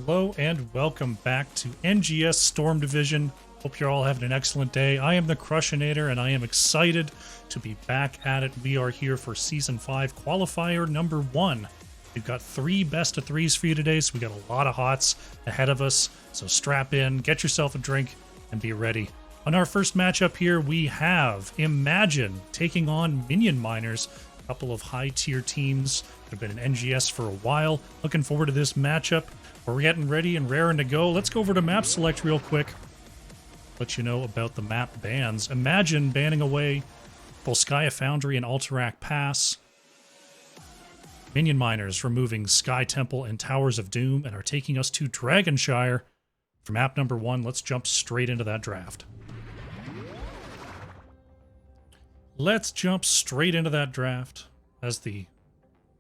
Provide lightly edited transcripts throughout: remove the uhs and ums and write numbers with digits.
Hello and welcome back to NGS Storm Division. Hope you're all having an excellent day. I am the Crushinator and I am excited to be back at it. We are here for Season 5 Qualifier number 1. We've got 3 best of 3s for you today, so we got a lot of hots ahead of us. So strap in, get yourself a drink, and be ready. On our first matchup here, we have Imagine taking on Minion Miners. A couple of high-tier teams that have been in NGS for a while. Looking forward to this matchup. We're getting ready and raring to go. Let's go over to map select real quick. Let you know about the map bans. Imagine banning away Volskaya Foundry and Alterac Pass. Minion Miners removing Sky Temple and Towers of Doom and are taking us to Dragonshire. For map number 1, let's jump straight into that draft. Let's jump straight into that draft as the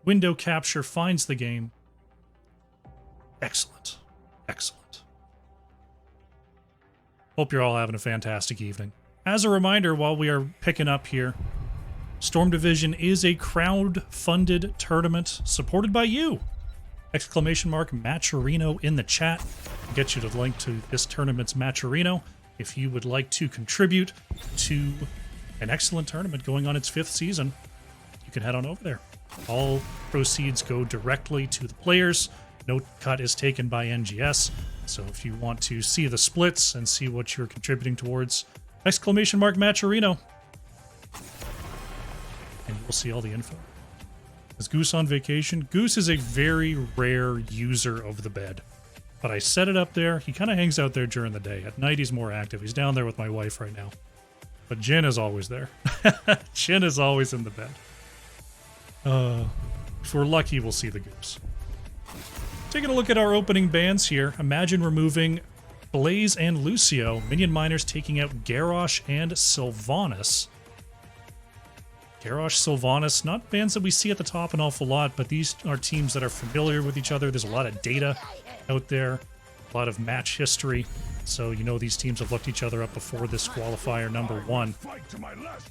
window capture finds the game. Excellent. Excellent. Hope you're all having a fantastic evening. As a reminder, while we are picking up here, Storm Division is a crowd-funded tournament supported by you! Exclamation mark Matcherino in the chat. I'll get you to the link to this tournament's Matcherino if you would like to contribute to an excellent tournament going on its 5th season. You can head on over there. All proceeds go directly to the players. No cut is taken by NGS. So if you want to see the splits and see what you're contributing towards, exclamation mark Matcherino. And you'll see all the info. Is Goose on vacation? Goose is a very rare user of the bed. But I set it up there. He kind of hangs out there during the day. At night, he's more active. He's down there with my wife right now. But Jin is always there. Jin is always in the bed. If we're lucky, we'll see the Goose. Taking a look at our opening bans here. Imagine removing Blaze and Lucio. Minion Miners taking out Garrosh and Sylvanas. Garrosh, Sylvanas, not bans that we see at the top an awful lot, but these are teams that are familiar with each other. There's a lot of data out there, a lot of match history. So you know these teams have looked each other up before this qualifier number 1.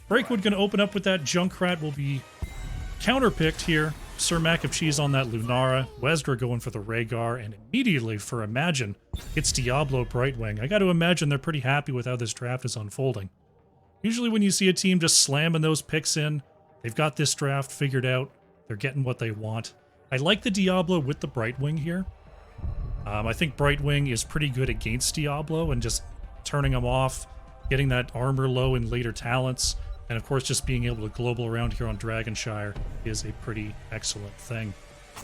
Breakwood going to open up with that Junkrat. Will be counterpicked here. Sir Mac of Cheese on that Lunara. Wesdra going for the Rhaegar, and immediately for Imagine, it's Diablo Brightwing. I got to imagine they're pretty happy with how this draft is unfolding. Usually when you see a team just slamming those picks in, they've got this draft figured out. They're getting what they want. I like the Diablo with the Brightwing here. I think Brightwing is pretty good against Diablo and just turning him off, getting that armor low in later talents, and of course just being able to global around here on Dragonshire is a pretty excellent thing.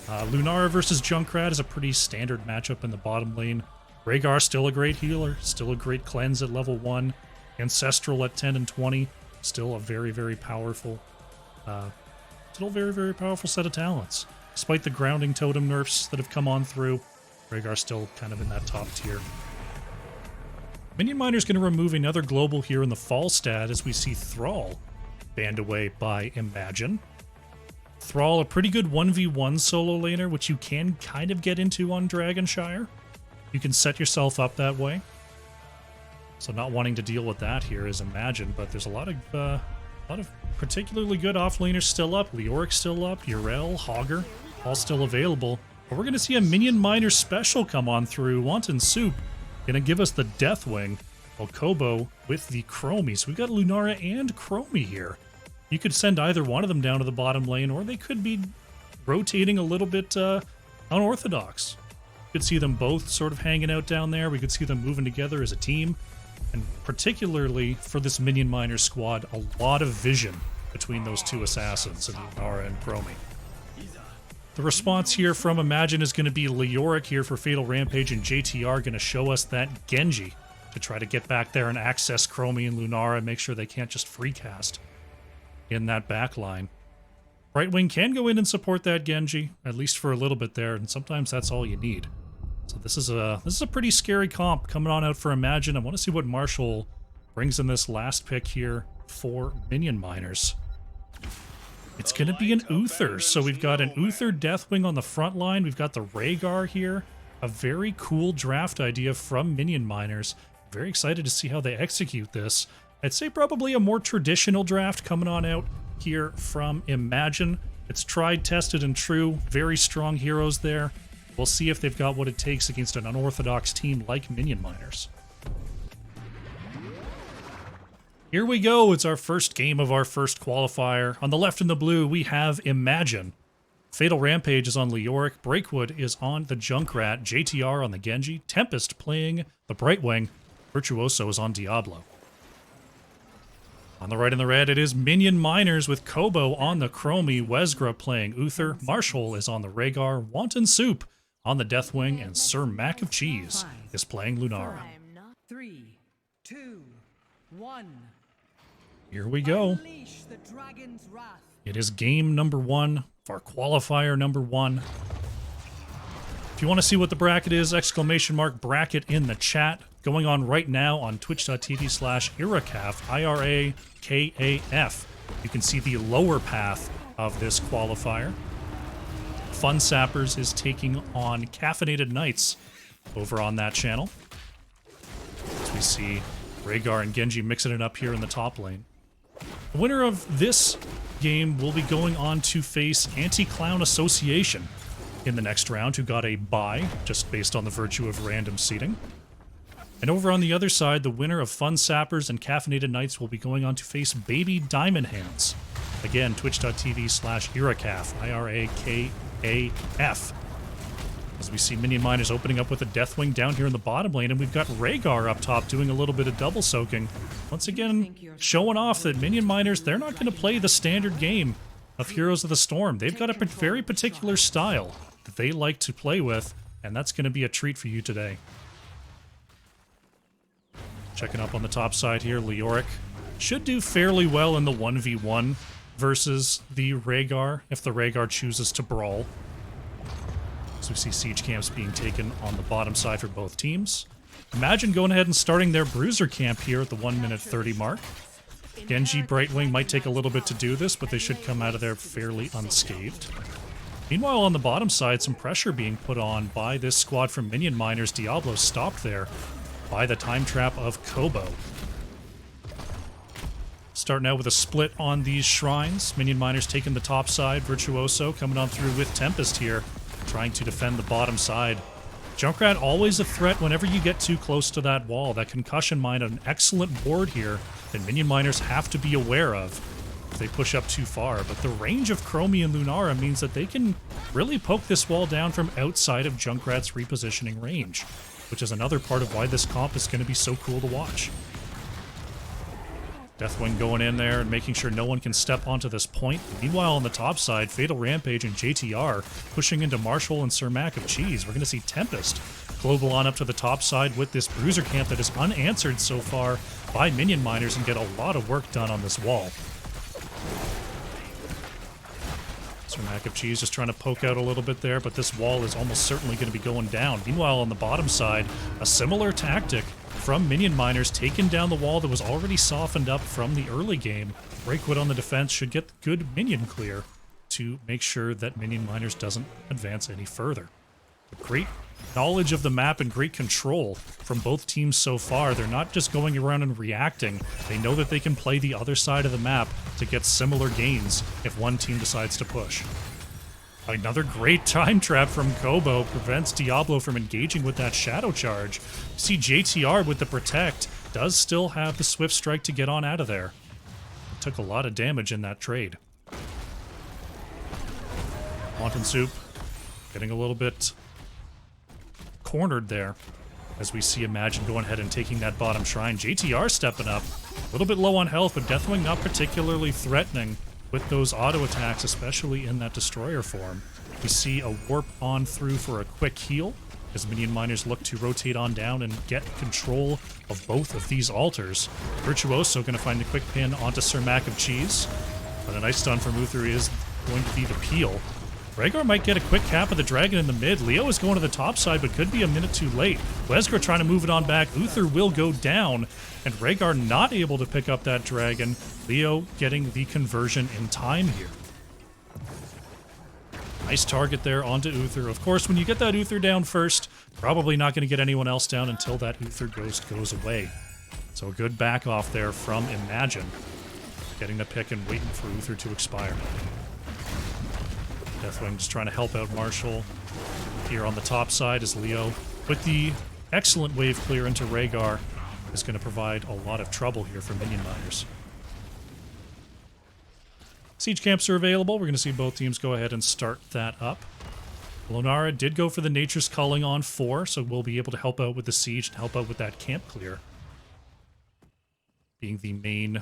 Lunara versus Junkrat is a pretty standard matchup in the bottom lane. Rhaegar still a great healer, still a great cleanse at level 1. Ancestral at 10 and 20, still a very, very powerful, very powerful set of talents. Despite the grounding totem nerfs that have come on through, Rhaegar still kind of in that top tier. Minion Miner's going to remove another global here in the Falstad as we see Thrall banned away by Imagine. Thrall, a pretty good 1v1 solo laner, which you can kind of get into on Dragonshire. You can set yourself up that way. So not wanting to deal with that here is Imagine, but there's a lot of particularly good offlaners still up. Leoric still up, Yrel, Hogger, all still available. But we're going to see a Minion Miner special come on through. Wanton Soup going to give us the Deathwing. While Kobo with the Chromie. So we've got Lunara and Chromie here. You could send either one of them down to the bottom lane, or they could be rotating a little bit unorthodox. You could see them both sort of hanging out down there. We could see them moving together as a team. And particularly for this Minion Miner squad, a lot of vision between those two assassins, Lunara and Chromie. The response here from Imagine is going to be Leoric here for Fatal Rampage, and JTR going to show us that Genji to try to get back there and access Chromie and Lunara and make sure they can't just free cast in that back line. Brightwing can go in and support that Genji, at least for a little bit there, and sometimes that's all you need. So this is a pretty scary comp coming on out for Imagine. I want to see what Marshall brings in this last pick here for Minion Miners. It's going to be an Uther. So we've got an Uther Deathwing on the front line. We've got the Rhaegar here. A very cool draft idea from Minion Miners. Very excited to see how they execute this. I'd say probably a more traditional draft coming on out here from Imagine. It's tried, tested, and true. Very strong heroes there. We'll see if they've got what it takes against an unorthodox team like Minion Miners. Here we go. It's our first game of our first qualifier. On the left in the blue, we have Imagine. Fatal Rampage is on Leoric. Breakwood is on the Junkrat. JTR on the Genji. Tempest playing the Brightwing. Virtuoso is on Diablo. On the right in the red, it is Minion Miners with Kobo on the Chromie. Wesgra playing Uther. Marshall is on the Rhaegar. Wanton Soup on the Deathwing. And Sir Mac of Cheese is playing Lunara. 3, 2, 1. Here we go. It is game number 1 for qualifier number 1. If you want to see what the bracket is, !bracket in the chat. Going on right now on twitch.tv/Irakaf, IRAKAF. You can see the lower path of this qualifier. Fun Sappers is taking on Caffeinated Knights over on that channel. As we see Rhaegar and Genji mixing it up here in the top lane. The winner of this game will be going on to face Anti-Clown Association in the next round, who got a bye, just based on the virtue of random seeding. And over on the other side, the winner of Fun Sappers and Caffeinated Knights will be going on to face Baby Diamond Hands. Again, twitch.tv/Irakaf, IRAKAF. As we see Minion Miners opening up with a Deathwing down here in the bottom lane, and we've got Rhaegar up top doing a little bit of double soaking. Once again, showing off that Minion Miners, they're not going to play the standard game of Heroes of the Storm. They've got a very particular style that they like to play with, and that's going to be a treat for you today. Checking up on the top side here, Leoric should do fairly well in the 1v1 versus the Rhaegar, if the Rhaegar chooses to brawl. So we see siege camps being taken on the bottom side for both teams. Imagine going ahead and starting their bruiser camp here at the 1 minute 30 mark. Genji Brightwing might take a little bit to do this, but they should come out of there fairly unscathed. Meanwhile, on the bottom side, some pressure being put on by this squad from Minion Miners. Diablo stopped there by the time trap of Kobo. Starting out with a split on these shrines. Minion Miners taking the top side. Virtuoso coming on through with Tempest here, trying to defend the bottom side. Junkrat always a threat whenever you get too close to that wall. That concussion mine, an excellent board here that Minion Miners have to be aware of if they push up too far. But the range of Chromie and Lunara means that they can really poke this wall down from outside of Junkrat's repositioning range, which is another part of why this comp is going to be so cool to watch. Deathwing going in there and making sure no one can step onto this point. Meanwhile, on the top side, Fatal Rampage and JTR pushing into Marshall and Sir Mac of Cheese. We're going to see Tempest global on up to the top side with this bruiser camp that is unanswered so far by Minion Miners and get a lot of work done on this wall. Sir Mac of Cheese just trying to poke out a little bit there, but this wall is almost certainly going to be going down. Meanwhile, on the bottom side, a similar tactic from Minion Miners, taking down the wall that was already softened up from the early game. Breakwood on the defense should get good minion clear to make sure that Minion Miners doesn't advance any further. But great knowledge of the map and great control from both teams so far. They're not just going around and reacting. They know that they can play the other side of the map to get similar gains if one team decides to push. Another great time trap from Kobo prevents Diablo from engaging with that shadow charge. You see JTR with the protect does still have the swift strike to get on out of there. It took a lot of damage in that trade. Wanton Soup getting a little bit cornered there as we see Imagine going ahead and taking that bottom shrine. JTR stepping up, a little bit low on health, but Deathwing not particularly threatening with those auto attacks, especially in that destroyer form. We see a warp on through for a quick heal as Minion Miners look to rotate on down and get control of both of these altars. Virtuoso going to find the quick pin onto Sir Mac of Cheese, but a nice stun from Uther is going to be the peel. Rhaegar might get a quick cap of the dragon in the mid. Leo is going to the top side, but could be a minute too late. Wesgra trying to move it on back. Uther will go down, and Rhaegar not able to pick up that dragon. Leo getting the conversion in time here. Nice target there onto Uther. Of course, when you get that Uther down first, probably not going to get anyone else down until that Uther ghost goes away. So a good back off there from Imagine. Getting the pick and waiting for Uther to expire. Deathwing just trying to help out Marshall. here on the top side as Leo, with the excellent wave clear into Rhaegar, is going to provide a lot of trouble here for minion miners. Siege camps are available. We're going to see both teams go ahead and start that up. Lunara did go for the Nature's Culling on 4, so we'll be able to help out with the siege and help out with that camp clear, being the main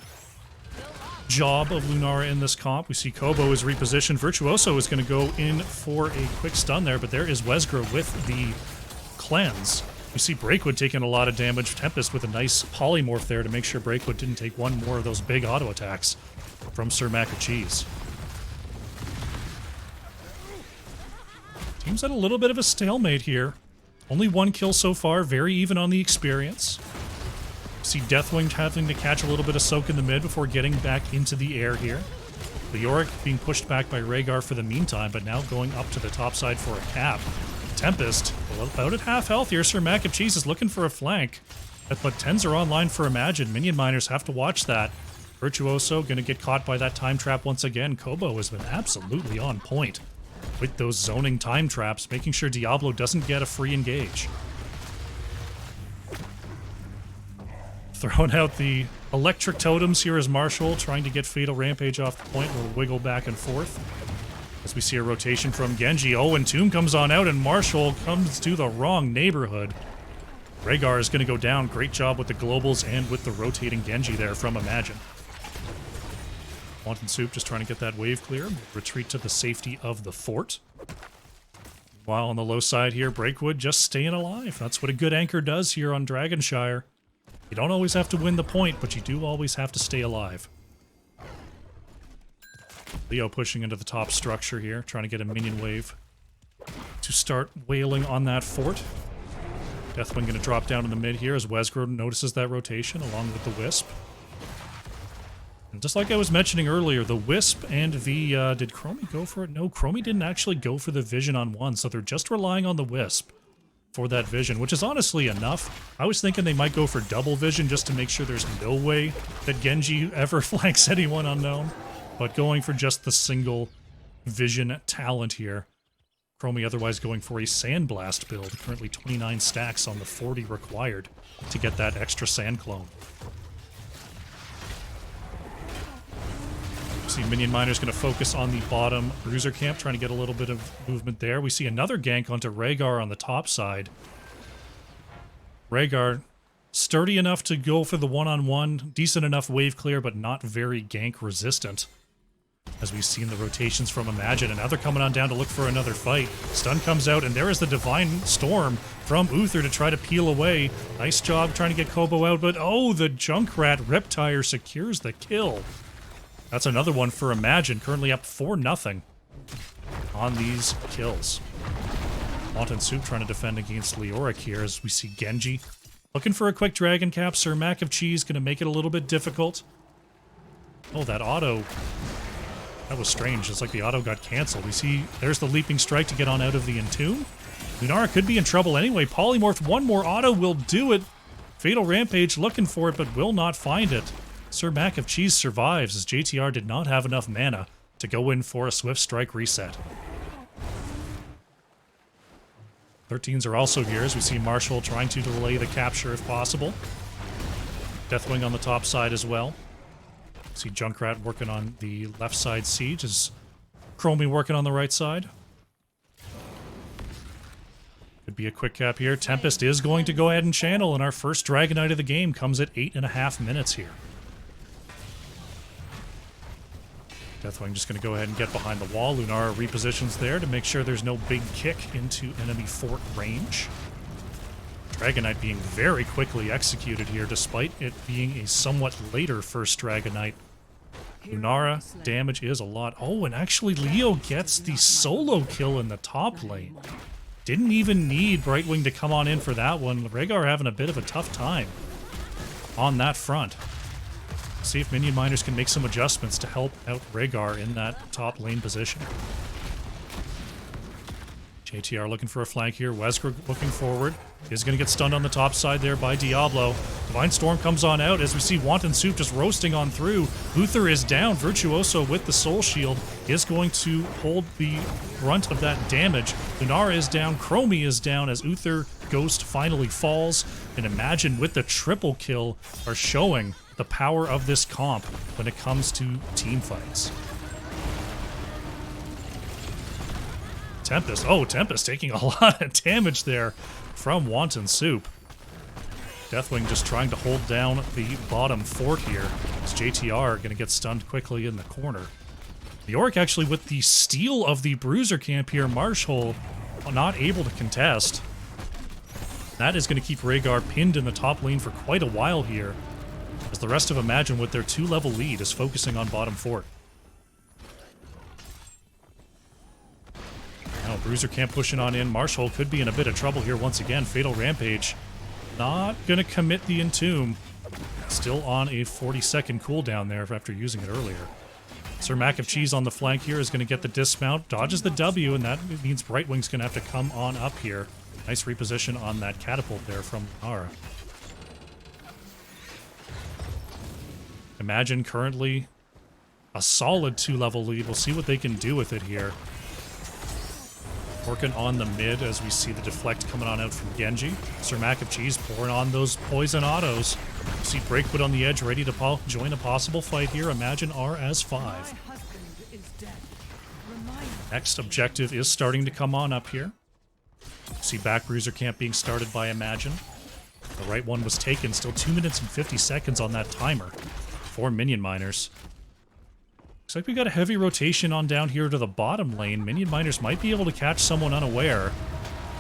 job of Lunara in this comp. We see Kobo is repositioned. Virtuoso is going to go in for a quick stun there, but there is Wesgro with the cleanse. We see Breakwood taking a lot of damage. Tempest with a nice polymorph there to make sure Breakwood didn't take one more of those big auto attacks from Sir Mac and Cheese. Team's at a little bit of a stalemate here. Only one kill so far, very even on the experience. See Deathwing having to catch a little bit of soak in the mid before getting back into the air here. Leoric being pushed back by Rhaegar for the meantime, but now going up to the top side for a cap. Tempest, about at half health here. Sir Mac and Cheese is looking for a flank, but 10s are online for Imagine. Minion miners have to watch that. Virtuoso going to get caught by that time trap once again. Kobo has been absolutely on point with those zoning time traps, making sure Diablo doesn't get a free engage. Throwing out the electric totems here as Marshall, trying to get Fatal Rampage off the point. Will wiggle back and forth as we see a rotation from Genji. Oh, and Tomb comes on out, and Marshall comes to the wrong neighborhood. Rhaegar is going to go down. Great job with the globals and with the rotating Genji there from Imagine. Wanton Soup just trying to get that wave clear. Retreat to the safety of the fort. While on the low side here, Breakwood just staying alive. That's what a good anchor does here on Dragonshire. You don't always have to win the point, but you do always have to stay alive. Leo pushing into the top structure here, trying to get a minion wave to start wailing on that fort. Deathwing going to drop down in the mid here as Wesgro notices that rotation along with the Wisp. And just like I was mentioning earlier, the Wisp and the... did Chromie go for it? No, Chromie didn't actually go for the Vision on one, so they're just relying on the Wisp for that Vision, which is honestly enough. I was thinking they might go for double Vision just to make sure there's no way that Genji ever flanks anyone unknown. But going for just the single Vision talent here. Chromie otherwise going for a Sandblast build, currently 29 stacks on the 40 required to get that extra Sand Clone. See Minion Miner's going to focus on the bottom Bruiser camp, trying to get a little bit of movement there. We see another gank onto Rhaegar on the top side. Rhaegar, sturdy enough to go for the one-on-one, decent enough wave clear, but not very gank resistant. As we've seen the rotations from Imagine, and now they're coming on down to look for another fight. Stun comes out, and there is the Divine Storm from Uther to try to peel away. Nice job trying to get Kobo out, but oh, the Junkrat Riptire secures the kill. That's another one for Imagine, currently up 4-0 on these kills. Wanton Soup trying to defend against Leoric here as we see Genji looking for a quick Dragon Cap. Sir Mac of Cheese going to make it a little bit difficult. Oh, that auto... that was strange. It's like the auto got cancelled. We see there's the Leaping Strike to get on out of the Entomb. Lunara could be in trouble anyway. Polymorph, one more auto will do it. Fatal Rampage looking for it, but will not find it. Sir Mac of Cheese survives as JTR did not have enough mana to go in for a Swift Strike reset. 13s are also here as we see Marshall trying to delay the capture if possible. Deathwing on the top side as well. See Junkrat working on the left side siege as Chromie working on the right side. Could be a quick cap here. Tempest is going to go ahead and channel, and our first Dragonite of the game comes at 8.5 minutes here. Deathwing just going to go ahead and get behind the wall. Lunara repositions there to make sure there's no big kick into enemy fort range. Dragonite being very quickly executed here, despite it being a somewhat later first Dragonite. Lunara, damage is a lot. Oh, and actually Leo gets the solo kill in the top lane. Didn't even need Brightwing to come on in for that one. Rhaegar having a bit of a tough time on that front. See if Minion Miners can make some adjustments to help out Rhaegar in that top lane position. JTR looking for a flank here. Wesker looking forward. Is going to get stunned on the top side there by Diablo. Divine Storm comes on out as we see Wanton Soup just roasting on through. Uther is down. Virtuoso with the Soul Shield is going to hold the brunt of that damage. Lunara is down. Chromie is down as Uther Ghost finally falls. And Imagine with the triple kill are showing the power of this comp when it comes to team fights. Tempest. Oh, Tempest taking a lot of damage there from Wanton Soup. Deathwing just trying to hold down the bottom fort here. As JTR going to get stunned quickly in the corner. Leoric actually with the steal of the Bruiser camp here. Marshall not able to contest. That is going to keep Rhaegar pinned in the top lane for quite a while here. As the rest of Imagine with their 2-level lead is focusing on bottom fort. Now Bruiser camp pushing on in. Marshall could be in a bit of trouble here once again. Fatal Rampage. Not going to commit the Entomb. Still on a 40-second cooldown there after using it earlier. Sir Mac of Cheese on the flank here is going to get the dismount. Dodges the W, and that means Brightwing's going to have to come on up here. Nice reposition on that catapult there from Lunara. Imagine currently a solid 2-level lead. We'll see what they can do with it here. Working on the mid as we see the deflect coming on out from Genji. Sir Mac of Cheese pouring on those poison autos. We see Breakwood on the edge ready to join a possible fight here. Imagine R as 5. Next objective is starting to come on up here. See back Bruiser camp being started by Imagine. The right one was taken. Still 2 minutes and 50 seconds on that timer for Minion Miners. Looks like we got a heavy rotation on down here to the bottom lane. Minion Miners might be able to catch someone unaware.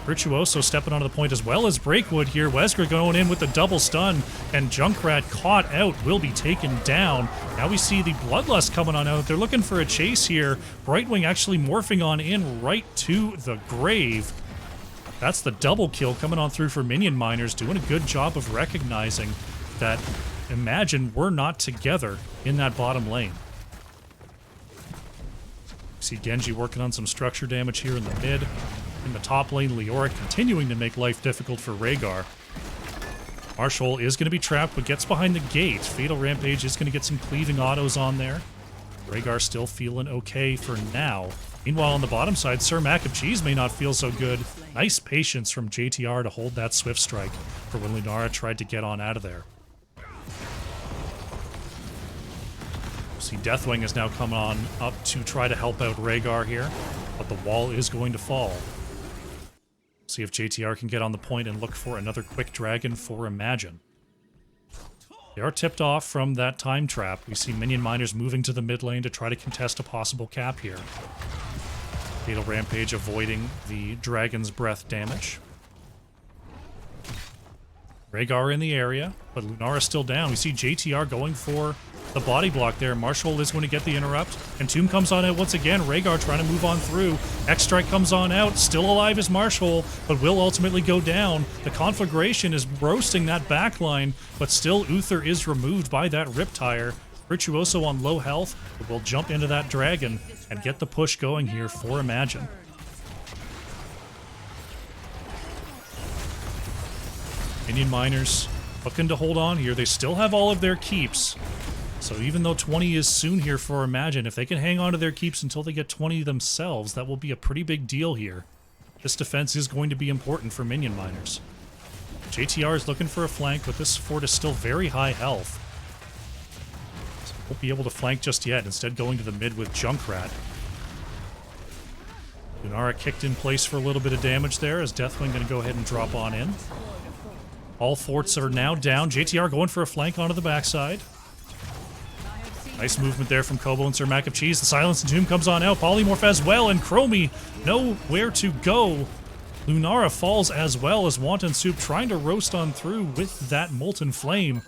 Virtuoso stepping onto the point as well as Breakwood here. Wesker going in with the double stun, and Junkrat caught out, will be taken down. Now we see the Bloodlust coming on out. They're looking for a chase here. Brightwing actually morphing on in right to the grave. That's the double kill coming on through for Minion Miners, doing a good job of recognizing that Imagine we're not together in that bottom lane. See Genji working on some structure damage here in the mid. In the top lane, Leoric continuing to make life difficult for Rhaegar. Marshall is going to be trapped, but gets behind the gate. Fatal Rampage is going to get some cleaving autos on there. Rhaegar still feeling okay for now. Meanwhile, on the bottom side, Sir Mac of Cheese may not feel so good. Nice patience from JTR to hold that Swift Strike for when Lunara tried to get on out of there. See, Deathwing is now coming on up to try to help out Rhaegar here, but the wall is going to fall. See if JTR can get on the point and look for another quick dragon for Imagine. They are tipped off from that time trap. We see Minion Miners moving to the mid lane to try to contest a possible cap here. Fatal Rampage avoiding the Dragon's Breath damage. Rhaegar in the area, but Lunara still down. We see JTR going for the body block there. Marshall is going to get the interrupt. And Tomb comes on out once again. Rhaegar trying to move on through. X-Strike comes on out. Still alive is Marshall, but will ultimately go down. The conflagration is roasting that backline, but still Uther is removed by that Riptire. Virtuoso on low health, but will jump into that dragon and get the push going here for Imagine. Minion Miners looking to hold on here. They still have all of their keeps. So even though 20 is soon here for Imagine, if they can hang on to their keeps until they get 20 themselves, that will be a pretty big deal here. This defense is going to be important for Minion Miners. JTR is looking for a flank, but this fort is still very high health. So won't be able to flank just yet, instead going to the mid with Junkrat. Lunara kicked in place for a little bit of damage there, as Deathwing going to go ahead and drop on in. All forts are now down. JTR going for a flank onto the backside. Nice movement there from Kobo and Sir Mac of Cheese. The Silence and Tomb comes on out. Polymorph as well, and Chromie nowhere to go. Lunara falls as well as Wanton Soup trying to roast on through with that Molten Flame.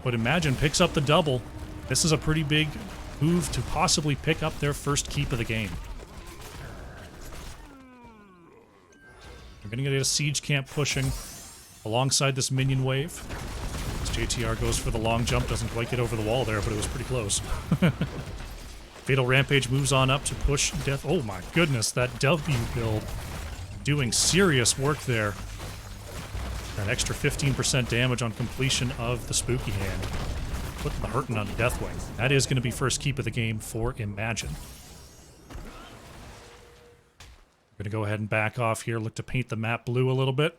But Imagine picks up the double. This is a pretty big move to possibly pick up their first keep of the game. We're going to get a siege camp pushing alongside this minion wave. JTR goes for the long jump, doesn't quite get over the wall there, but it was pretty close. Fatal Rampage moves on up to push Death. Oh my goodness, that W build doing serious work there. That extra 15% damage on completion of the Spooky Hand. Putting the hurting on Deathwing. That is going to be first keep of the game for Imagine. We're going to go ahead and back off here. Look to paint the map blue a little bit.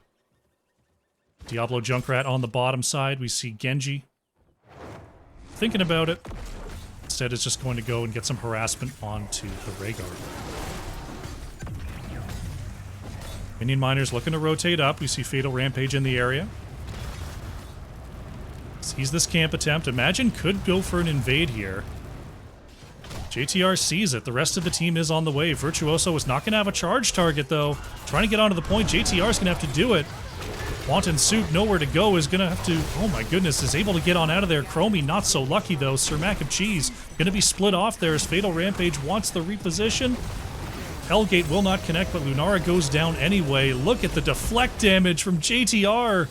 Diablo Junkrat on the bottom side. We see Genji thinking about it. Instead, it's just going to go and get some harassment onto the Rhaegar. Minion Miners looking to rotate up. We see Fatal Rampage in the area. Sees this camp attempt. Imagine could go for an invade here. JTR sees it. The rest of the team is on the way. Virtuoso is not going to have a charge target, though. Trying to get onto the point. JTR is going to have to do it. Wanton Soup, nowhere to go, is going to have to... Oh my goodness, is able to get on out of there. Chromie, not so lucky, though. Sir Mac of Cheese going to be split off there as Fatal Rampage wants the reposition. Hellgate will not connect, but Lunara goes down anyway. Look at the deflect damage from JTR.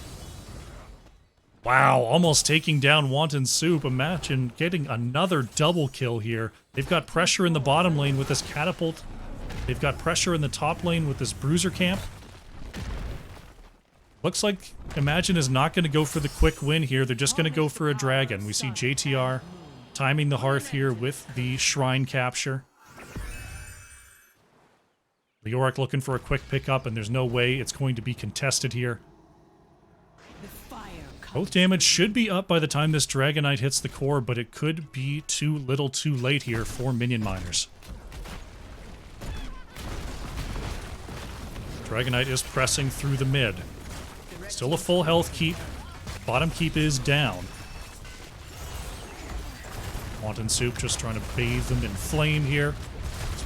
Wow, almost taking down Wanton Soup. Imagine getting another double kill here. They've got pressure in the bottom lane with this catapult. They've got pressure in the top lane with this bruiser camp. Looks like Imagine is not going to go for the quick win here. They're just going to go for a dragon. We see JTR timing the hearth here with the shrine capture. Leoric looking for a quick pickup, and there's no way it's going to be contested here. Both damage should be up by the time this Dragonite hits the core, but it could be too little too late here for Minion Miners. Dragonite is pressing through the mid. Still a full health keep. Bottom keep is down. Wanton Soup just trying to bathe them in flame here.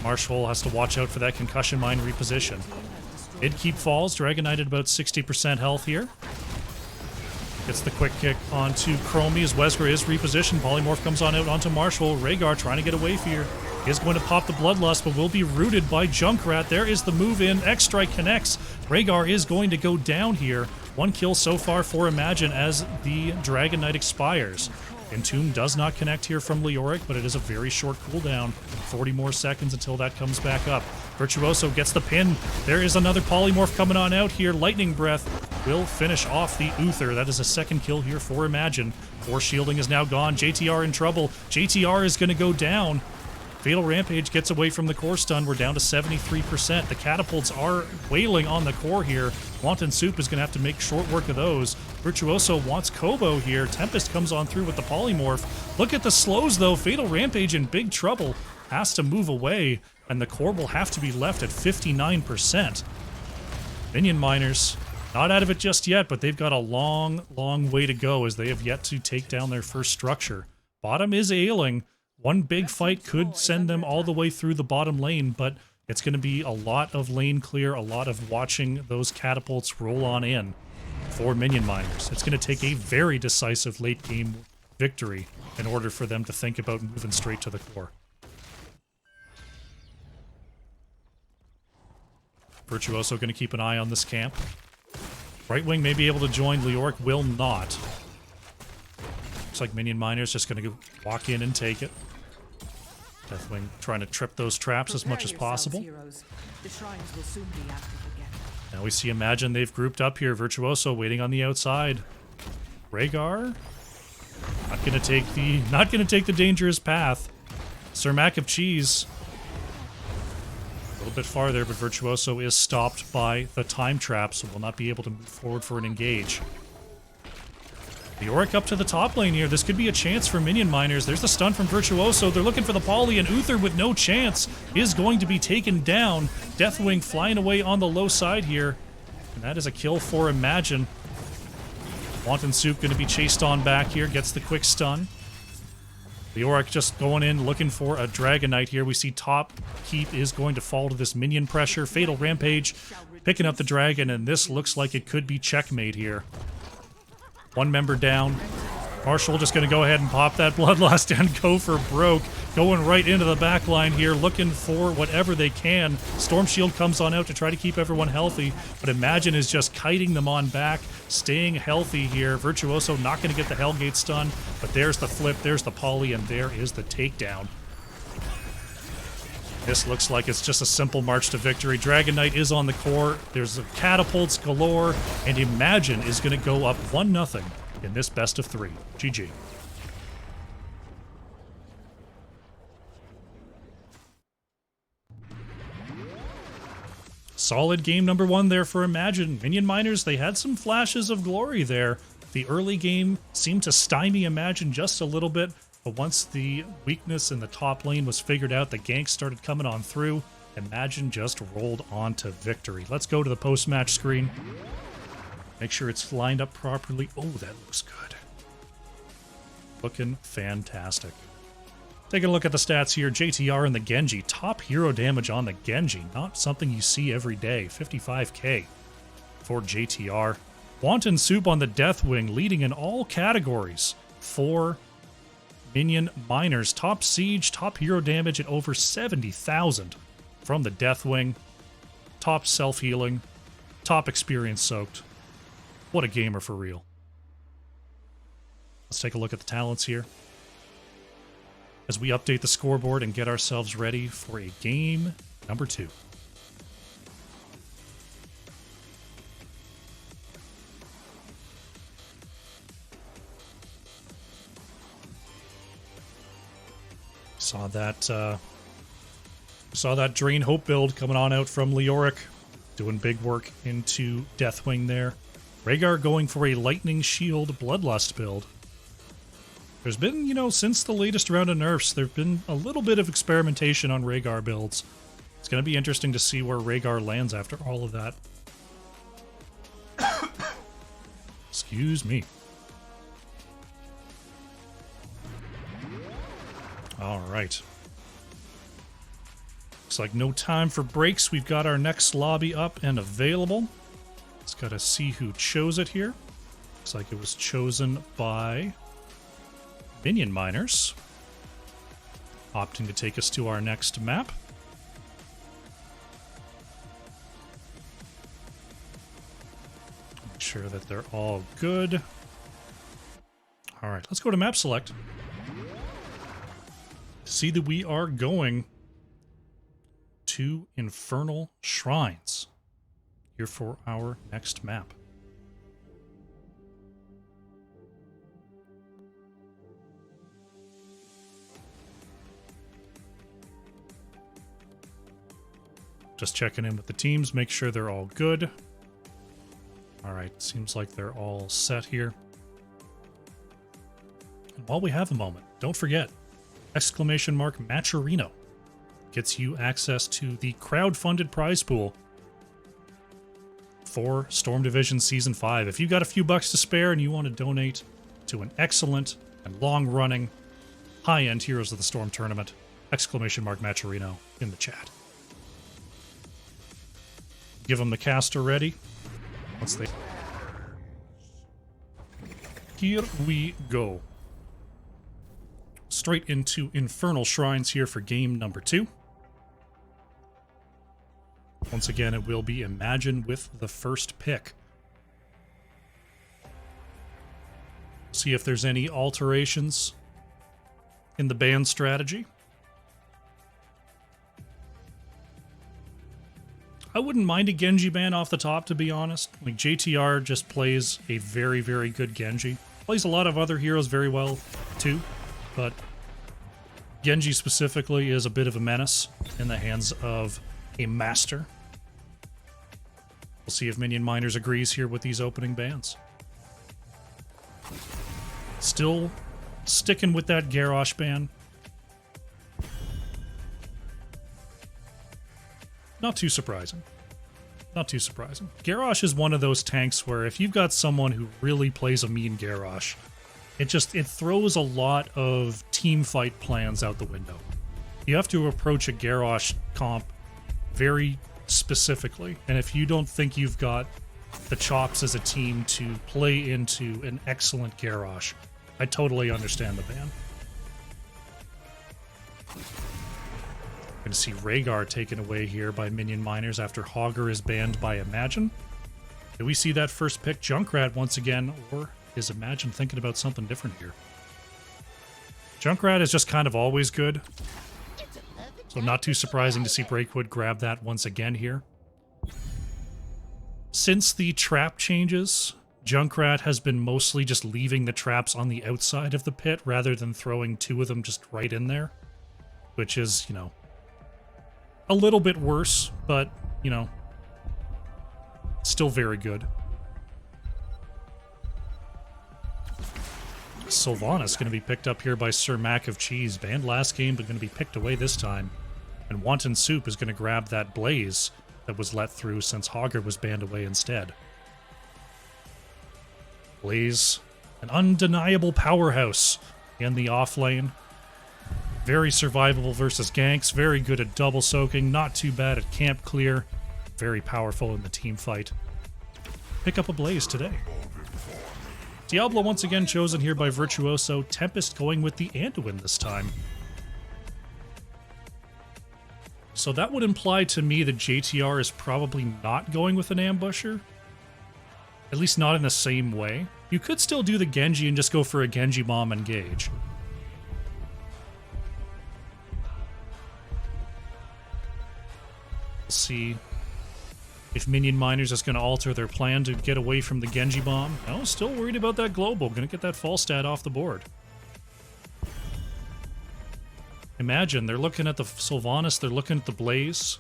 Marshall has to watch out for that concussion mine reposition. Mid keep falls. Dragonite at about 60% health here. Gets the quick kick onto Chromie as Wesker is repositioned. Polymorph comes on out onto Marshall. Rhaegar trying to get away here. He is going to pop the Bloodlust, but will be rooted by Junkrat. There is the move in. X-Strike connects. Rhaegar is going to go down here. One kill so far for Imagine as the Dragonite expires. Entomb does not connect here from Leoric, but it is a very short cooldown. 40 more seconds until that comes back up. Virtuoso gets the pin. There is another Polymorph coming on out here. Lightning Breath will finish off the Uther. That is a second kill here for Imagine. Force shielding is now gone. JTR in trouble. JTR is going to go down. Fatal Rampage gets away from the core stun. We're down to 73%. The catapults are wailing on the core here. Wanton Soup is going to have to make short work of those. Virtuoso wants Kobo here. Tempest comes on through with the Polymorph. Look at the slows, though. Fatal Rampage in big trouble. Has to move away, and the core will have to be left at 59%. Minion Miners, not out of it just yet, but they've got a long, long way to go as they have yet to take down their first structure. Bottom is ailing. One big fight could send them all the way through the bottom lane, but it's going to be a lot of lane clear, a lot of watching those catapults roll on in for Minion Miners. It's going to take a very decisive late game victory in order for them to think about moving straight to the core. Virtuoso going to keep an eye on this camp. Right wing may be able to join, Leoric will not. Looks like Minion Miners just going to walk in and take it. Deathwing trying to trip those traps as much as possible. Now we see Imagine they've grouped up here. Virtuoso waiting on the outside. Rhaegar not gonna take the dangerous path. Sir Mac of Cheese a little bit farther, but Virtuoso is stopped by the time trap, so will not be able to move forward for an engage. Leoric up to the top lane here. This could be a chance for Minion Miners. There's the stun from Virtuoso. They're looking for the Poly, and Uther with no chance is going to be taken down. Deathwing flying away on the low side here. And that is a kill for Imagine. Wanton Soup going to be chased on back here. Gets the quick stun. Leoric just going in, looking for a Dragonite here. We see top keep is going to fall to this minion pressure. Fatal Rampage picking up the dragon, and this looks like it could be checkmate here. One member down. Marshall just going to go ahead and pop that Bloodlust and go for broke. Going right into the back line here, looking for whatever they can. Storm Shield comes on out to try to keep everyone healthy, but Imagine is just kiting them on back, staying healthy here. Virtuoso not going to get the Hellgate stun, but there's the flip, there's the poly, and there is the takedown. This looks like it's just a simple march to victory. Dragon Knight is on the core. There's catapults galore, and Imagine is going to go up 1-0 in this best of 3. GG. Solid game number 1 there for Imagine. Minion Miners, they had some flashes of glory there. The early game seemed to stymie Imagine just a little bit, but once the weakness in the top lane was figured out, the ganks started coming on through. Imagine just rolled on to victory. Let's go to the post-match screen. Make sure it's lined up properly. Oh, that looks good. Looking fantastic. Taking a look at the stats here. JTR and the Genji. Top hero damage on the Genji. Not something you see every day. 55k for JTR. Wanton Soup on the Deathwing, leading in all categories for Minion Miners. Top siege, top hero damage at over 70,000 from the Deathwing. Top self-healing. Top experience soaked. What a gamer for real. Let's take a look at the talents here as we update the scoreboard and get ourselves ready for a game number 2. Saw that Drain Hope build coming on out from Leoric, doing big work into Deathwing there. Rhaegar going for a Lightning Shield Bloodlust build. There's been, since the latest round of nerfs, there's been a little bit of experimentation on Rhaegar builds. It's going to be interesting to see where Rhaegar lands after all of that. Excuse me. All right. Looks like no time for breaks. We've got our next lobby up and available. Just got to see who chose it here. Looks like it was chosen by Minion Miners, opting to take us to our next map. Make sure that they're all good. All right, let's go to map select. See that we are going to Infernal Shrines here for our next map. Just checking in with the teams, make sure they're all good. All right, seems like they're all set here. And while we have a moment, don't forget, !Matcherino gets you access to the crowd-funded prize pool for Storm Division Season 5. If you've got a few bucks to spare and you want to donate to an excellent and long-running high-end Heroes of the Storm tournament, !Matcherino in the chat. Give them the caster ready. Once they... Here we go. Straight into Infernal Shrines here for game number 2. Once again, it will be Imagine with the first pick. See if there's any alterations in the ban strategy. I wouldn't mind a Genji ban off the top, to be honest. Like, JTR just plays a very, very good Genji. Plays a lot of other heroes very well, too. But Genji specifically is a bit of a menace in the hands of a master. We'll see if Minion Miners agrees here with these opening bans. Still sticking with that Garrosh ban. Not too surprising. Not too surprising. Garrosh is one of those tanks where if you've got someone who really plays a mean Garrosh, it throws a lot of team fight plans out the window. You have to approach a Garrosh comp very specifically, and if you don't think you've got the chops as a team to play into an excellent Garrosh, I totally understand the ban. Going to see Rhaegar taken away here by Minion Miners after Hogger is banned by Imagine. Do we see that first pick Junkrat once again, or is Imagine thinking about something different here? Junkrat is just kind of always good. It's a perfect So not too surprising to see Breakwood grab that once again here. Since the trap changes, Junkrat has been mostly just leaving the traps on the outside of the pit rather than throwing two of them just right in there. Which is, you know, a little bit worse, but, you know, still very good. Sylvanas going to be picked up here by Sir Mac of Cheese. Banned last game, but going to be picked away this time. And Wanton Soup is going to grab that Blaze that was let through since Hogger was banned away instead. Blaze, an undeniable powerhouse in the off lane. Very survivable versus ganks, very good at double soaking, not too bad at camp clear, very powerful in the team fight. Pick up a Blaze today. Diablo once again chosen here by Virtuoso, Tempest going with the Anduin this time. So that would imply to me that JTR is probably not going with an ambusher. At least not in the same way. You could still do the Genji and just go for a Genji bomb engage. We'll see if Minion Miners is going to alter their plan to get away from the Genji bomb. No, still worried about that global. Going to get that fall stat off the board. Imagine, they're looking at the Sylvanas, they're looking at the Blaze.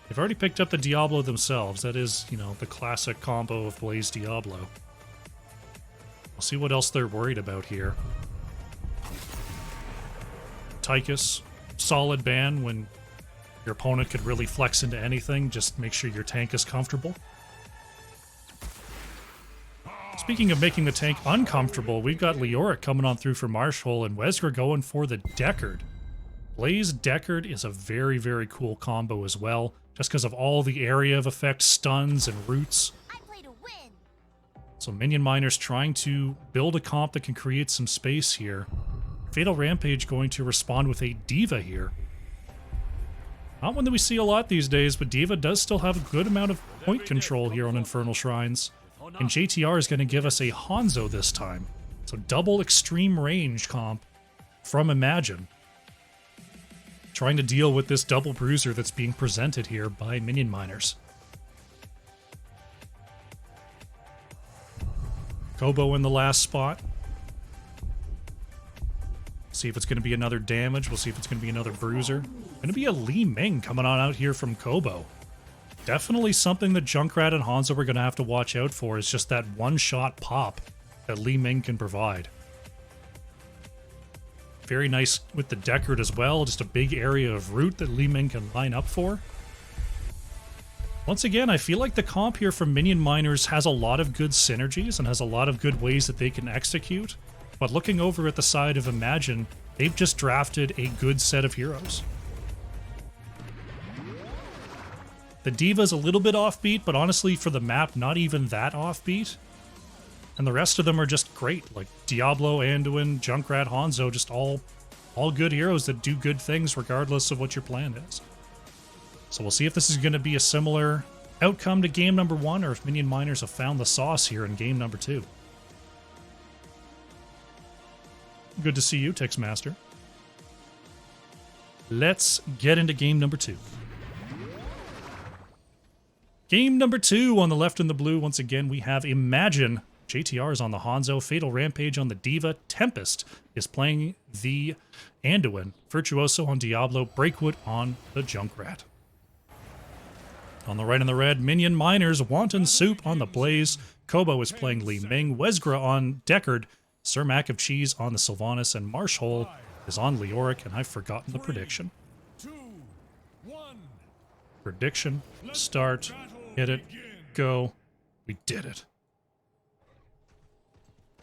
They've already picked up the Diablo themselves. That is, you know, the classic combo of Blaze Diablo. We'll see what else they're worried about here. Tychus, solid ban when your opponent could really flex into anything. Just make sure your tank is comfortable. Speaking of making the tank uncomfortable, we've got Leoric coming on through for Marshall and Wesgra going for the Deckard. Blaze Deckard is a very, very cool combo as well, just because of all the area of effect stuns and roots. I play to win. So Minion Miners trying to build a comp that can create some space here. Fatal Rampage going to respond with a Diva here. Not one that we see a lot these days, but Diva does still have a good amount of point control here on Infernal Shrines. And JTR is going to give us a Hanzo this time. So double extreme range comp from Imagine. Trying to deal with this double bruiser that's being presented here by Minion Miners. Kobo in the last spot. See if it's going to be another damage. We'll see if it's going to be another bruiser. Going to be a Li Ming coming on out here from Kobo. Definitely something that Junkrat and Hanzo are going to have to watch out for, is just that one-shot pop that Li Ming can provide. Very nice with the Deckard as well, just a big area of root that Li Ming can line up for. Once again, I feel like the comp here from Minion Miners has a lot of good synergies and has a lot of good ways that they can execute. But looking over at the side of Imagine, they've just drafted a good set of heroes. The Diva's a little bit offbeat, but honestly for the map, not even that offbeat. And the rest of them are just great, like Diablo, Anduin, Junkrat, Hanzo, just all good heroes that do good things regardless of what your plan is. So we'll see if this is going to be a similar outcome to game number 1, or if Minion Miners have found the sauce here in game number 2. Good to see you, Tixmaster. Let's get into game number 2. Game number 2 on the left in the blue. Once again, we have Imagine. JTR is on the Hanzo, Fatal Rampage on the Diva, Tempest is playing the Anduin, Virtuoso on Diablo, Breakwood on the Junkrat. On the right in the red, Minion Miners, Wanton Soup on the Blaze, Kobo is playing Li Ming, Wesgra on Deckard, Sir Mac of Cheese on the Sylvanas, and Marshall is on Leoric, and I've forgotten the prediction. 2, 1. Prediction, start, hit it, go. We did it.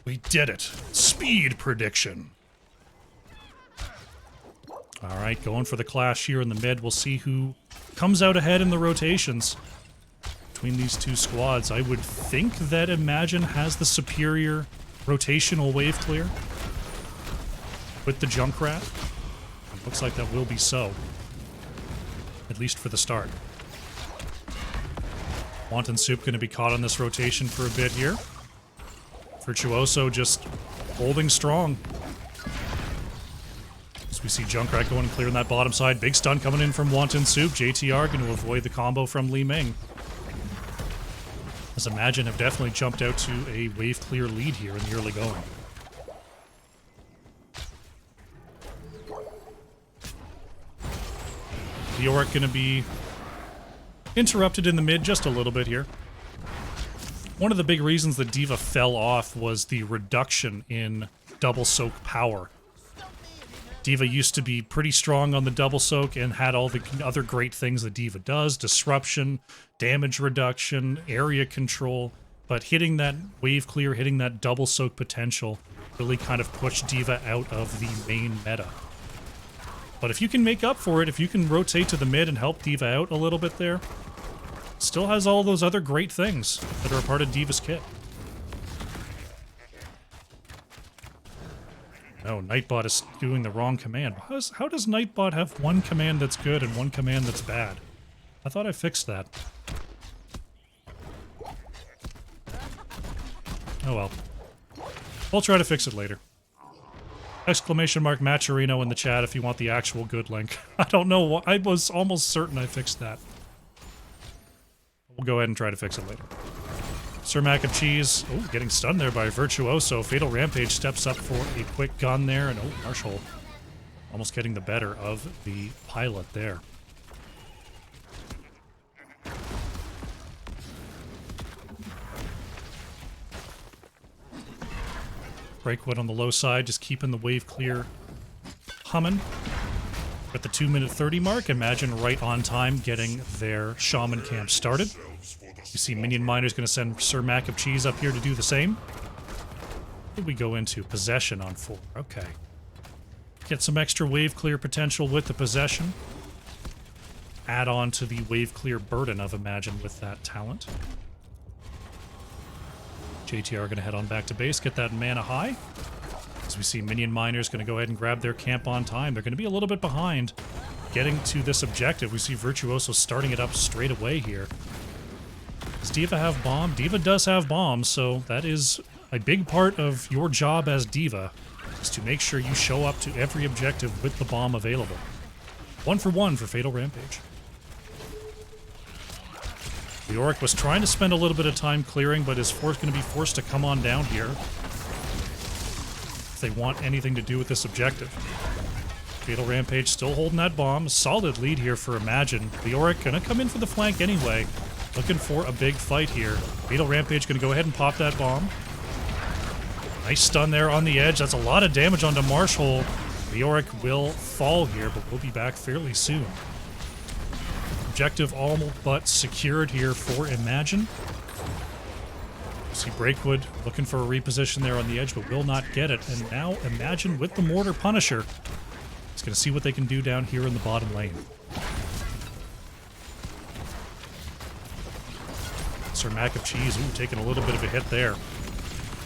We did it. Speed prediction. All right, going for the clash here in the mid. We'll see who comes out ahead in the rotations between these two squads. I would think that Imagine has the superior rotational wave clear with the Junkrat. It looks like that will be so, at least for the start. Wanton Soup going to be caught on this rotation for a bit here. Virtuoso just holding strong. As we see Junkrat going and clearing that bottom side. Big stun coming in from Wanton Soup. JTR going to avoid the combo from Li Ming. As Imagine have definitely jumped out to a wave clear lead here in the early going. The Yorick going to be interrupted in the mid just a little bit here. One of the big reasons that D.Va fell off was the reduction in double soak power. D.Va used to be pretty strong on the double soak and had all the other great things that D.Va does. Disruption, damage reduction, area control. But hitting that wave clear, hitting that double soak potential really kind of pushed D.Va out of the main meta. But if you can make up for it, if you can rotate to the mid and help D.Va out a little bit there, still has all those other great things that are a part of D.Va's kit. No, Nightbot is doing the wrong command. How does Nightbot have one command that's good and one command that's bad? I thought I fixed that. Oh well. We'll try to fix it later. Exclamation mark Maturino in the chat if you want the actual good link. I don't know. I was almost certain I fixed that. We'll go ahead and try to fix it later. Sir Mac of Cheese. Oh, getting stunned there by Virtuoso. Fatal Rampage steps up for a quick gun there. And oh, Marshall almost getting the better of the pilot there. Breakwood on the low side, just keeping the wave clear humming. At the 2-minute 30 mark, Imagine right on time getting their Shaman camp started. You see Minion Miner's going to send Sir Mac of Cheese up here to do the same. Did we go into Possession on 4? Okay. Get some extra wave clear potential with the Possession. Add on to the wave clear burden of Imagine with that talent. JTR going to head on back to base, get that mana high. As we see Minion Miners going to go ahead and grab their camp on time. They're going to be a little bit behind getting to this objective. We see Virtuoso starting it up straight away here. Does D.Va have bomb? D.Va does have bomb, so that is a big part of your job as D.Va, is to make sure you show up to every objective with the bomb available. 1 for 1 for Fatal Rampage. The Yorick was trying to spend a little bit of time clearing, but is going to be forced to come on down here if they want anything to do with this objective. Fatal Rampage still holding that bomb. Solid lead here for Imagine. The Yorick gonna come in for the flank anyway. Looking for a big fight here. Fatal Rampage gonna go ahead and pop that bomb. Nice stun there on the edge. That's a lot of damage onto Marshall. The Yorick will fall here, but we'll be back fairly soon. Objective all but secured here for Imagine. See Breakwood looking for a reposition there on the edge, but will not get it. And now Imagine with the Mortar Punisher is going to see what they can do down here in the bottom lane. Sir Mac of Cheese, ooh, taking a little bit of a hit there.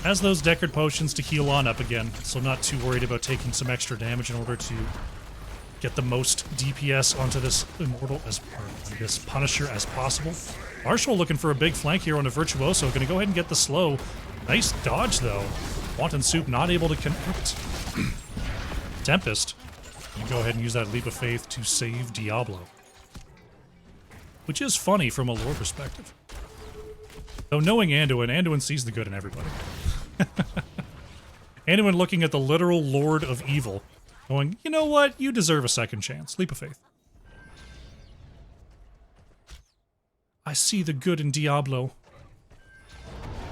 Has those Deckard potions to heal on up again, so not too worried about taking some extra damage in order to get the most DPS onto this this Punisher as possible. Marshall looking for a big flank here on a Virtuoso. Going to go ahead and get the slow. Nice dodge, though. Wanton Soup not able to connect. Tempest. Going to go ahead and use that Leap of Faith to save Diablo. Which is funny from a lore perspective. Though knowing Anduin sees the good in everybody. Anduin looking at the literal Lord of Evil. Going, you know what? You deserve a second chance. Leap of Faith. I see the good in Diablo.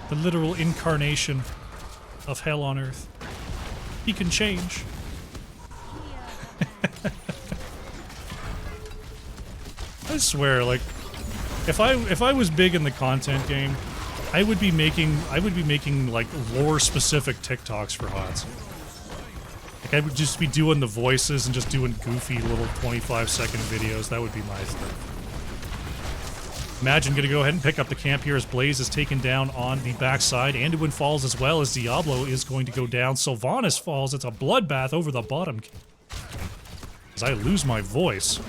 The literal incarnation of hell on earth. He can change. I swear, like, if I was big in the content game, I would be making like lore specific TikToks for HOTS. Like, I would just be doing the voices and just doing goofy little 25-second videos. That would be my thing. Imagine gonna go ahead and pick up the camp here as Blaze is taken down on the backside. Anduin falls as well as Diablo is going to go down. Sylvanas falls. It's a bloodbath over the bottom. As I lose my voice.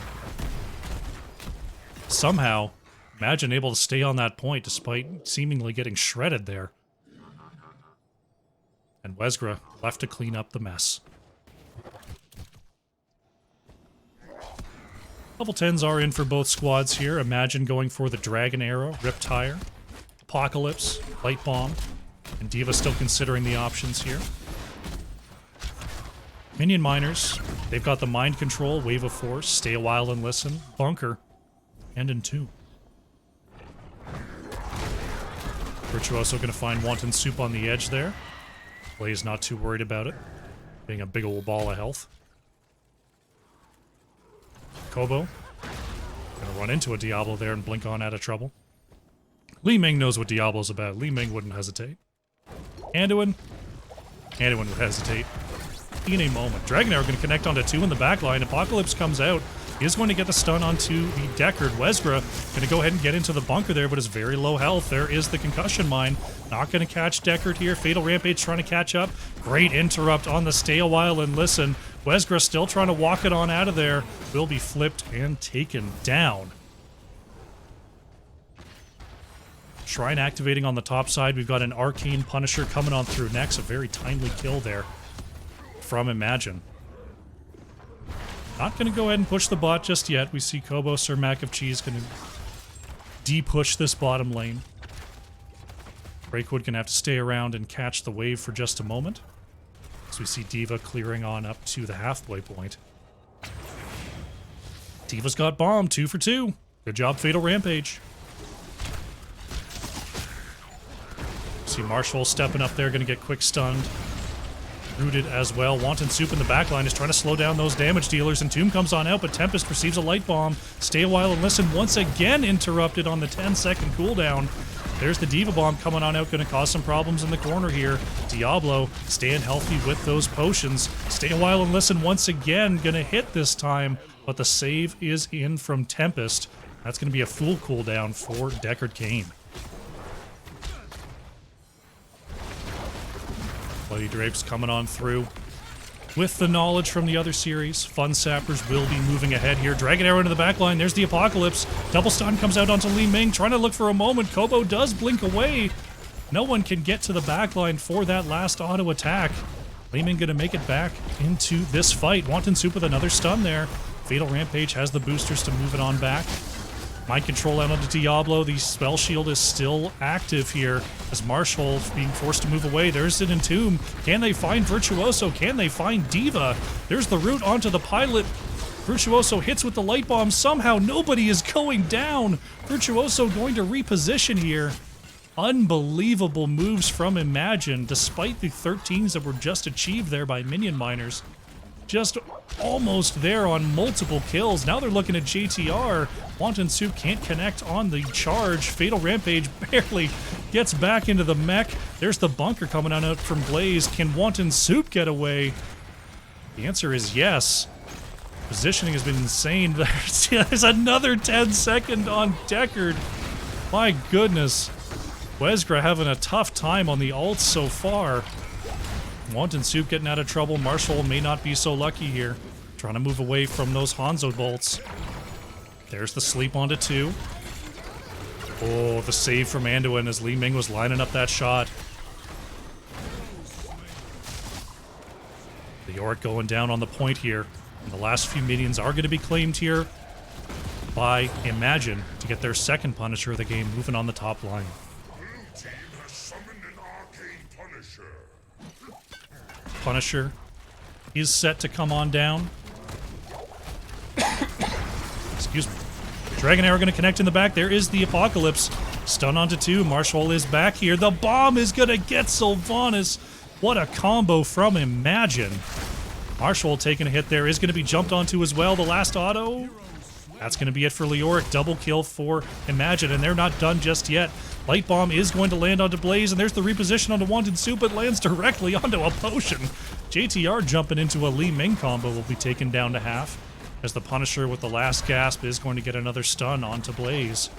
Somehow, Imagine able to stay on that point despite seemingly getting shredded there. And Wezgra left to clean up the mess. Level 10s are in for both squads here. Imagine going for the Dragon Arrow, Riptire, Apocalypse, Light Bomb, and D.Va still considering the options here. Minion Miners, they've got the Mind Control, Wave of Force, Stay a While and Listen, Bunker, and Entomb. Virtuoso going to find Wanton Soup on the edge there. Blaze not too worried about it, being a big old ball of health. Kobo, gonna run into a Diablo there and blink on out of trouble. Li Ming knows what Diablo's about. Li Ming wouldn't hesitate. Anduin would hesitate in a moment. Dragon Arrow gonna connect onto 2 in the back line. Apocalypse comes out. He is going to get the stun onto the Deckard. Wezgra going to go ahead and get into the bunker there, but is very low health. There is the concussion mine. Not going to catch Deckard here. Fatal Rampage trying to catch up. Great interrupt on the Stay a While and Listen. Wezgra still trying to walk it on out of there. Will be flipped and taken down. Shrine activating on the top side. We've got an Arcane Punisher coming on through next. A very timely kill there from Imagine. Not going to go ahead and push the bot just yet. We see Kobo, Sir Mac of Cheese, going to de-push this bottom lane. Breakwood going to have to stay around and catch the wave for just a moment. As we see D.Va clearing on up to the halfway point. D.Va's got bomb, 2 for 2. Good job, Fatal Rampage. See Marshall stepping up there, going to get quick stunned. Rooted as well. Wanton Soup in the backline is trying to slow down those damage dealers. Entomb comes on out, but Tempest receives a light bomb. Stay a While and Listen once again interrupted on the 10-second cooldown. There's the D.Va bomb coming on out, going to cause some problems in the corner here. Diablo staying healthy with those potions. Stay a While and Listen once again, going to hit this time, but the save is in from Tempest. That's going to be a full cooldown for Deckard Cain. Bloody Drapes coming on through. With the knowledge from the other series, Fun Sappers will be moving ahead here. Dragon Arrow into the backline. There's the Apocalypse. Double stun comes out onto Li Ming, trying to look for a moment. Kobo does blink away. No one can get to the backline for that last auto attack. Li Ming gonna make it back into this fight. Wanton Soup with another stun there. Fatal Rampage has the boosters to move it on back. Mind Control out onto Diablo. The Spell Shield is still active here as Marshall being forced to move away. There's an Entomb. Can they find Virtuoso? Can they find D.Va? There's the root onto the pilot. Virtuoso hits with the light bomb. Somehow nobody is going down. Virtuoso going to reposition here. Unbelievable moves from Imagine, despite the 13s that were just achieved there by Minion Miners. Just almost there on multiple kills. Now they're looking at JTR. Wanton Soup can't connect on the charge. Fatal Rampage barely gets back into the mech. There's the bunker coming on out from Blaze. Can Wanton Soup get away? The answer is yes. Positioning has been insane. There's another 10-second on Deckard. My goodness. Wezgra having a tough time on the ults so far. Wanton Soup getting out of trouble. Marshall may not be so lucky here. Trying to move away from those Hanzo bolts. There's the sleep onto 2. Oh, the save from Anduin as Li Ming was lining up that shot. The Yorick going down on the point here. And the last few minions are going to be claimed here by Imagine to get their second Punisher of the game, moving on the top line. Punisher is set to come on down. Excuse me. Dragon Arrow going to connect in the back. There is the Apocalypse. Stun onto 2. Marshall is back here. The bomb is going to get Sylvanas. What a combo from Imagine. Marshall taking a hit there. Is going to be jumped onto as well. The last auto. That's going to be it for Leoric. Double kill for Imagine, and they're not done just yet. Light Bomb is going to land onto Blaze, and there's the reposition onto Wanted Soup. It lands directly onto a potion. JTR jumping into a Li Ming combo will be taken down to half, as the Punisher with the last gasp is going to get another stun onto Blaze.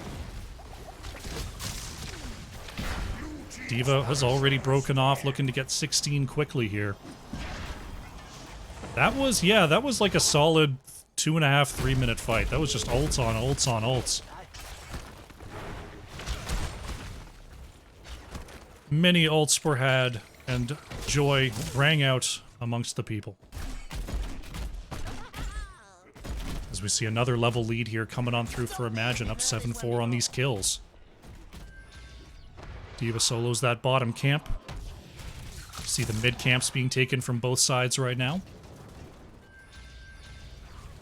D.Va has already broken off, looking to get 16 quickly here. That was like a solid 2.5, 3 minute fight. That was just ults on ults on ults. Many ults were had, and joy rang out amongst the people. As As we see another level lead here coming on through for Imagine, up 7-4 on these kills. D.Va solos that bottom camp. See the mid camps being taken from both sides right now.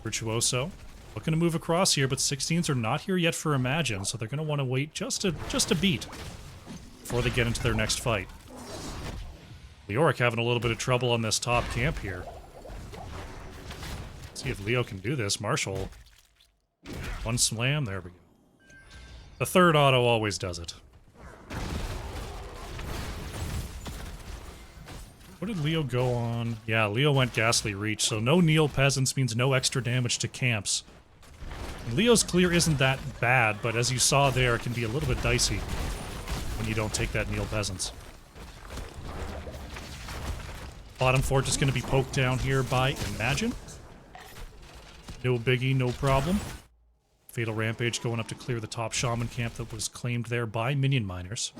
Virtuoso looking to move across here, but 16s are not here yet for Imagine, so they're going to want to wait just a beat before they get into their next fight. Leoric having a little bit of trouble on this top camp here. See if Leo can do this. Marshall. One slam. There we go. The third auto always does it. What did Leo go on? Yeah, Leo went Ghastly Reach, so no Neil Peasants means no extra damage to camps. Leo's clear isn't that bad, but as you saw there, it can be a little bit dicey when you don't take that Neil Peasants. Bottom fort is going to be poked down here by Imagine. No biggie, no problem. Fatal Rampage going up to clear the top Shaman camp that was claimed there by Minion Miners.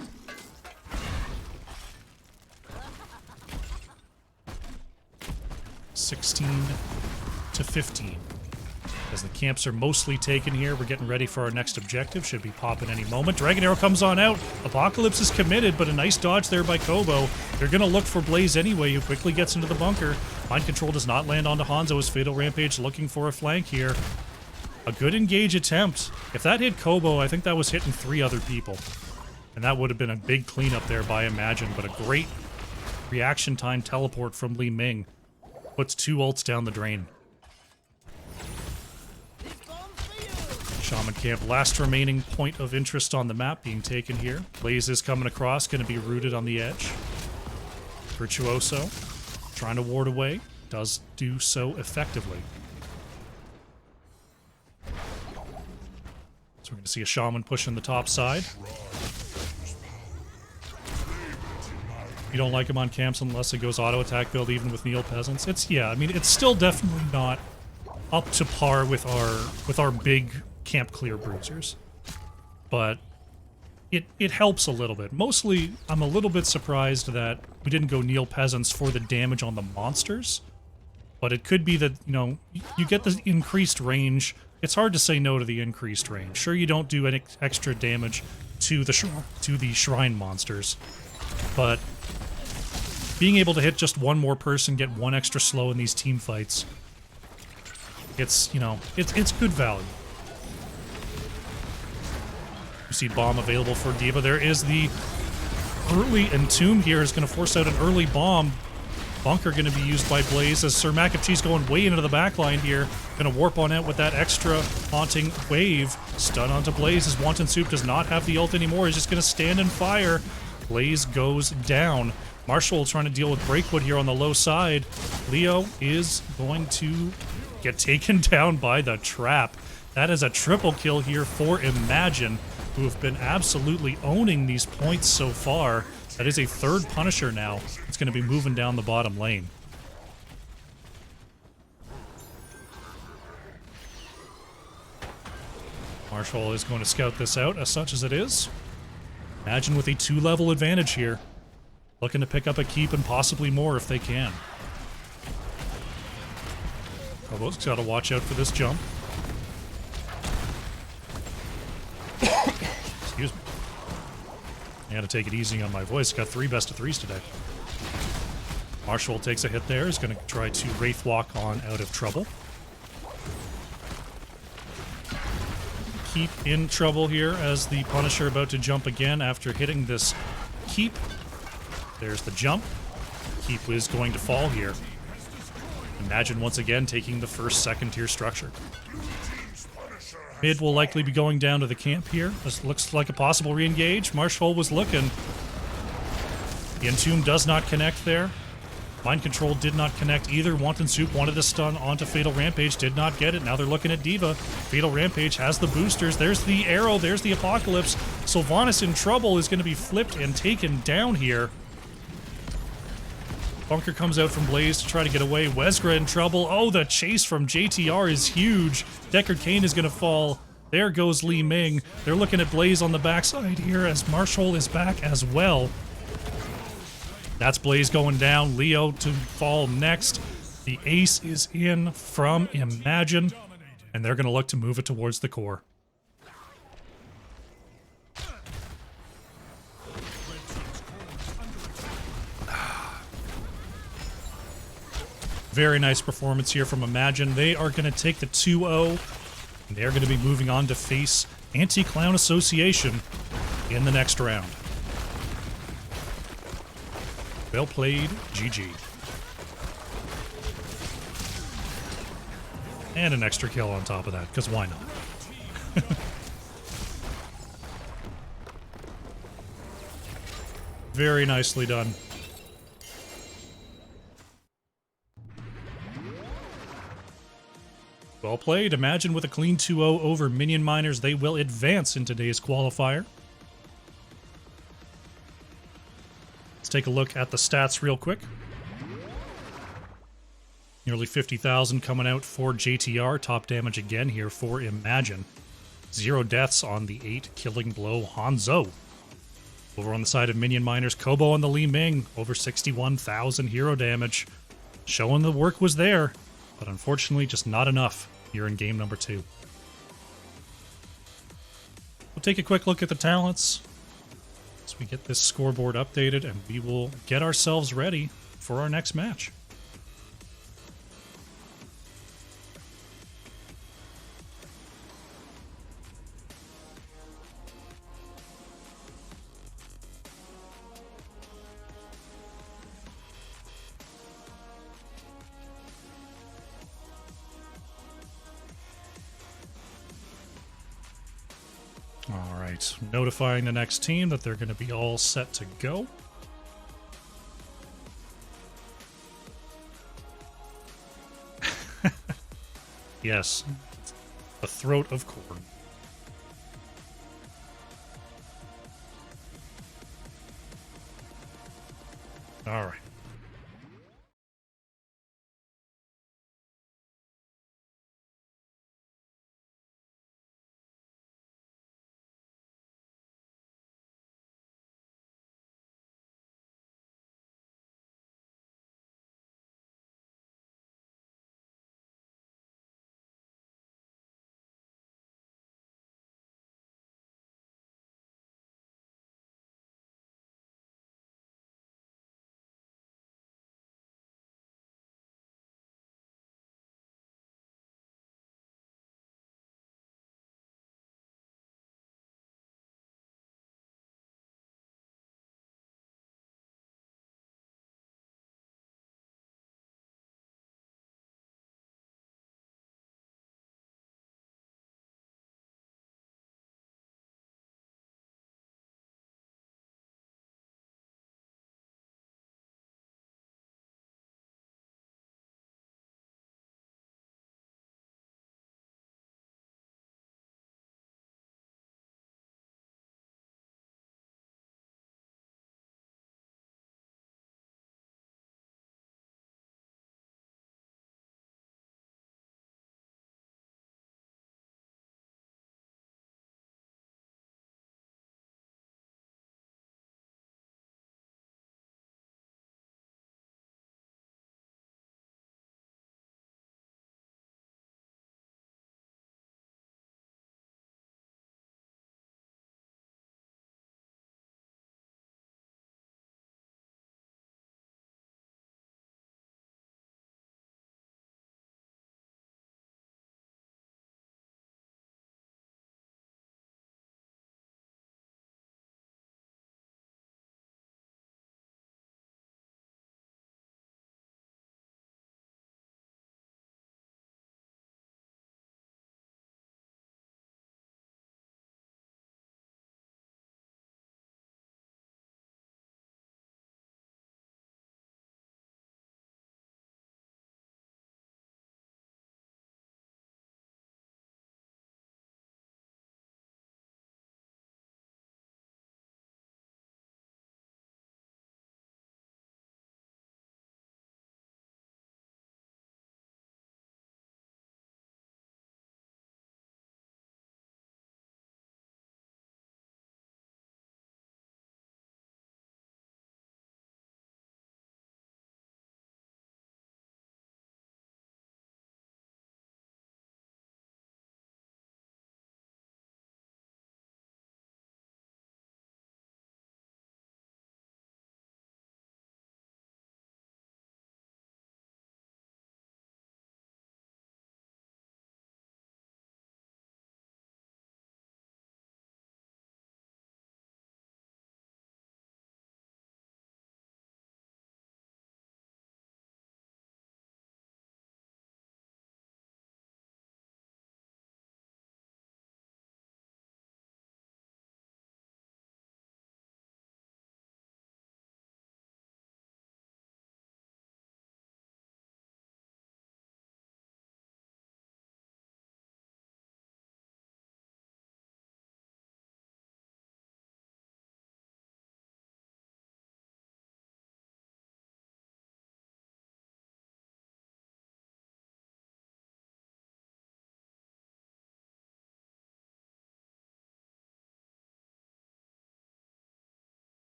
(16-15). As the camps are mostly taken here, we're getting ready for our next objective. Should be popping any moment. Dragon Arrow comes on out. Apocalypse is committed, but a nice dodge there by Kobo. They're going to look for Blaze anyway, who quickly gets into the bunker. Mind Control does not land onto Hanzo as Fatal Rampage looking for a flank here. A good engage attempt. If that hit Kobo, I think that was hitting 3 other people. And that would have been a big cleanup there by Imagine, but a great reaction time teleport from Li Ming. Puts 2 ults down the drain. Shaman camp, last remaining point of interest on the map being taken here. Blaze is coming across, going to be rooted on the edge. Virtuoso, trying to ward away, does do so effectively. So we're going to see a Shaman pushing the top side. You don't like him on camps unless it goes auto attack build, even with Neil Peasants. It's still definitely not up to par with our big camp clear bruisers, but it helps a little bit. Mostly, I'm a little bit surprised that we didn't go Neil Peasants for the damage on the monsters, but it could be that, you know, you get the increased range. It's hard to say no to the increased range. Sure, you don't do any extra damage to the shrine monsters, but being able to hit just one more person, get 1 extra slow in these team fights, it's good value. You see bomb available for D.Va. There is the early Entomb here is going to force out an early bomb. Bunker going to be used by Blaze as Sir Mac and Cheese going way into the backline here. Going to warp on out with that extra haunting wave. Stun onto Blaze as Wanton Soup does not have the ult anymore. He's just going to stand and fire. Blaze goes down. Marshall trying to deal with Breakwood here on the low side. Leo is going to get taken down by the trap. That is a triple kill here for Imagine, who have been absolutely owning these points so far. That is a 3rd Punisher now. It's going to be moving down the bottom lane. Marshall is going to scout this out, as such as it is. Imagine with a 2-level advantage here. Looking to pick up a keep and possibly more if they can. Kobo's got to watch out for this jump. Excuse me. I gotta take it easy on my voice. Got 3 best of 3s today. Marshall takes a hit there. He's gonna try to Wraith Walk on out of trouble. Keep in trouble here as the Punisher about to jump again after hitting this keep. There's the jump. Keep is going to fall here. Imagine once again taking the first 2nd tier structure. Mid will likely be going down to the camp here. This looks like a possible re-engage. Marshall was looking. The Entomb does not connect there. Mind Control did not connect either. Wanton Soup wanted to stun onto Fatal Rampage, did not get it. Now they're looking at D.Va. Fatal Rampage has the boosters. There's the arrow, there's the Apocalypse. Sylvanas in trouble is going to be flipped and taken down here. Bunker comes out from Blaze to try to get away. Wesgra in trouble. Oh, the chase from JTR is huge. Deckard Cain is going to fall. There goes Li Ming. They're looking at Blaze on the backside here as Marshall is back as well. That's Blaze going down. Leo to fall next. The ace is in from Imagine. And they're going to look to move it towards the core. Very nice performance here from Imagine. They are going to take the 2-0. And they're going to be moving on to face Anti-Clown Association in the next round. Well played, GG. And an extra kill on top of that, because why not? Very nicely done. Well played. Imagine with a clean 2-0 over Minion Miners, they will advance in today's qualifier. Let's take a look at the stats real quick. Nearly 50,000 coming out for JTR. Top damage again here for Imagine. 0 deaths on the 8 killing blow Hanzo. Over on the side of Minion Miners, Kobo on the Li Ming. Over 61,000 hero damage. Showing the work was there, but unfortunately just not enough here in game number 2. We'll take a quick look at the talents as we get this scoreboard updated, and we will get ourselves ready for our next match. Alright, notifying the next team that they're going to be all set to go. Yes, the throat of corn. Alright.